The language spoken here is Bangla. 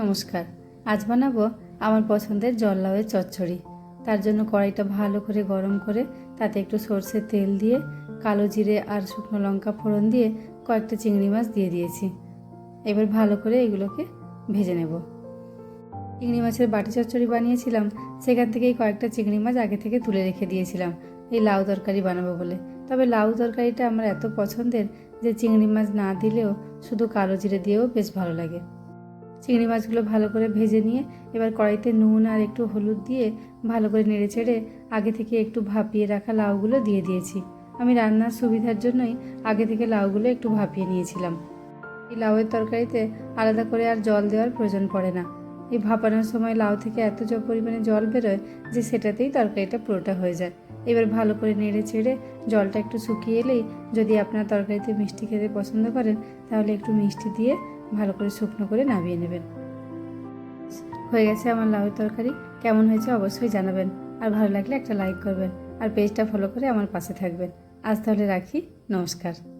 নমস্কার। আজ বানাবো আমার পছন্দের জল লাউয়ের চচ্চড়ি। তার জন্য কড়াইটা ভালো করে গরম করে তাতে একটু সর্ষের তেল দিয়ে কালো জিরে আর শুকনো লঙ্কা ফোড়ন দিয়ে কয়েকটা চিংড়ি মাছ দিয়ে দিয়েছি। এবার ভালো করে এগুলোকে ভেজে নেব। চিংড়ি মাছের বাটি চচ্চড়ি বানিয়েছিলাম, সেখান থেকেই কয়েকটা চিংড়ি মাছ আগে থেকে তুলে রেখে দিয়েছিলাম এই লাউ তরকারি বানাবো বলে। তবে লাউ তরকারিটা আমার এত পছন্দের যে চিংড়ি মাছ না দিলেও শুধু কালো জিরে দিয়েও বেশ ভালো লাগে। চিংড়ি মাছগুলো ভালো করে ভেজে নিয়ে এবার কড়াইতে নুন আর একটু হলুদ দিয়ে ভালো করে নেড়ে চেড়ে আগে থেকে একটু ভাপিয়ে রাখা লাউগুলো দিয়ে দিয়েছি। আমি রান্নার সুবিধার জন্যই আগে থেকে লাউগুলো একটু ভাপিয়ে নিয়েছিলাম। এই লাউয়ের তরকারিতে আলাদা করে আর জল দেওয়ার প্রয়োজন পড়ে না। এই ভাপানোর সময় লাউ থেকে এত পরিমাণে জল বেরোয় যে সেটাতেই তরকারিটা পুরোটা হয়ে যায়। এবার ভালো করে নেড়ে চেড়ে জলটা একটু শুকিয়ে এলেই, যদি আপনার তরকারিতে মিষ্টি খেতে পছন্দ করেন তাহলে একটু মিষ্টি দিয়ে ভালো করে শুকনো করে নামিয়ে নেবেন। হয়ে গেছে আমার লাউয়ের তরকারি। কেমন হয়েছে অবশ্যই জানাবেন, আর ভালো লাগলে একটা লাইক করবেন, আর পেজটা ফলো করে আমার পাশে থাকবেন। আজ তাহলে রাখি, নমস্কার।